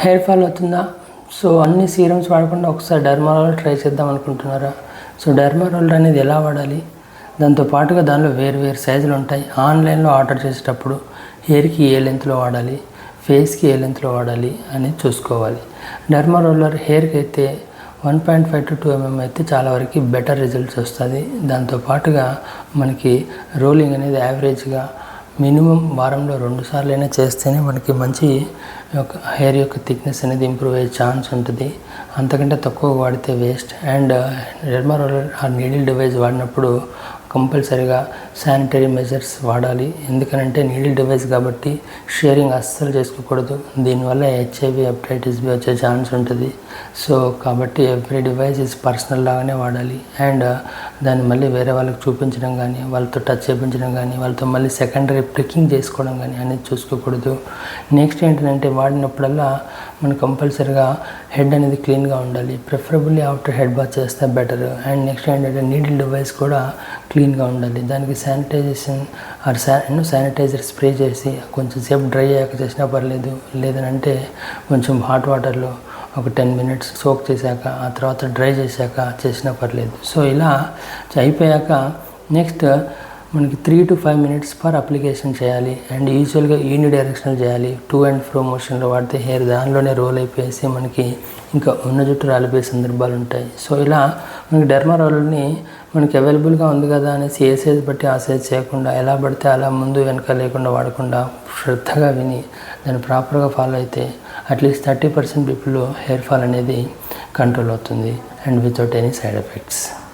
Hair fall అవుతుందా? So అన్ని serums వాడకుండా ఒకసారి డెర్మారోలర్ ట్రై చేద్దాం అనుకుంటున్నారా? సో డెర్మారోలర్ అనేది ఎలా వాడాలి, దాంతో పాటుగా దానిలో వేరు వేరు సైజులు ఉంటాయి. ఆన్లైన్లో ఆర్డర్ చేసేటప్పుడు హెయిర్కి ఏ లెంత్లో వాడాలి, ఫేస్కి ఏ లెంత్లో వాడాలి అనేది చూసుకోవాలి. డెర్మారోలర్ హెయిర్కి అయితే 1.5 to 2 mm అయితే చాలా వరకు బెటర్ రిజల్ట్స్ వస్తుంది. దాంతోపాటుగా మనకి రోలింగ్ అనేది యావరేజ్గా మినిమం వారంలో 2 సార్లైనా చేస్తేనే మనకి మంచి హెయిర్ యొక్క థిక్నెస్ అనేది ఇంప్రూవ్ అయ్యే ఛాన్స్ ఉంటుంది. అంతకంటే తక్కువ వాడితే వేస్ట్. అండ్ డెర్మారోలర్ ఆ నీడిల్ డివైస్ వాడినప్పుడు కంపల్సరీగా శానిటరీ మెజర్స్ వాడాలి. ఎందుకనంటే నీడిల్ డివైస్ కాబట్టి షేరింగ్ అస్సలు చేసుకోకూడదు. దీనివల్ల HIV, హెపటైటిస్ B వచ్చే ఛాన్స్ ఉంటుంది. సో కాబట్టి ఎవ్రీ డివైస్ ఇస్ పర్సనల్ లాగానే వాడాలి. అండ్ దాన్ని మళ్ళీ వేరే వాళ్ళకి చూపించడం కానీ, వాళ్ళతో టచ్ చేయించడం కానీ, వాళ్ళతో మళ్ళీ సెకండరీ ప్రికింగ్ చేసుకోవడం కానీ అనేది చూసుకోకూడదు. నెక్స్ట్ ఏంటంటే వాడినప్పుడల్లా మనం కంపల్సరీగా హెడ్ అనేది క్లీన్గా ఉండాలి. ప్రిఫరబుల్లీ ఆఫ్టర్ హెడ్ బాత్ చేస్తే బెటర్. అండ్ నెక్స్ట్ ఏంటంటే నీడిల్ డివైస్ కూడా క్లీన్గా ఉండాలి. దానికి శానిటైజేషన్ ఆర్ శానిటైజర్ స్ప్రే చేసి కొంచెం సేపు డ్రై అయ్యాక చేసినా పర్లేదు. లేదనంటే కొంచెం హాట్ వాటర్లో ఒక 10 minutes సోక్ చేశాక ఆ తర్వాత డ్రై చేశాక చేసినా పర్లేదు. సో ఇలా అయిపోయాక నెక్స్ట్ మనకి 3 to 5 minutes పర్ అప్లికేషన్ చేయాలి. అండ్ యూజువల్గా యూని డైరెక్షనల్ చేయాలి. టు అండ్ ఫ్రో మోషన్లో వాడితే హెయిర్ దానిలోనే రోల్ అయిపోయేసి మనకి ఇంకా ఉన్న జుట్టు రాలిపోయే సందర్భాలు ఉంటాయి. సో ఇలా మనకి డెర్మారోలర్ని మనకి అవైలబుల్గా ఉంది కదా అనేసి ఏ సైజ్ బట్టి ఆ సైజ్ చేయకుండా ఎలా పడితే అలా ముందు వెనక లేకుండా వాడకుండా శ్రద్ధగా విని దాన్ని ప్రాపర్గా ఫాలో అయితే అట్లీస్ట్ 30% పీపుల్లో హెయిర్ ఫాల్ అనేది కంట్రోల్ అవుతుంది and without any side effects.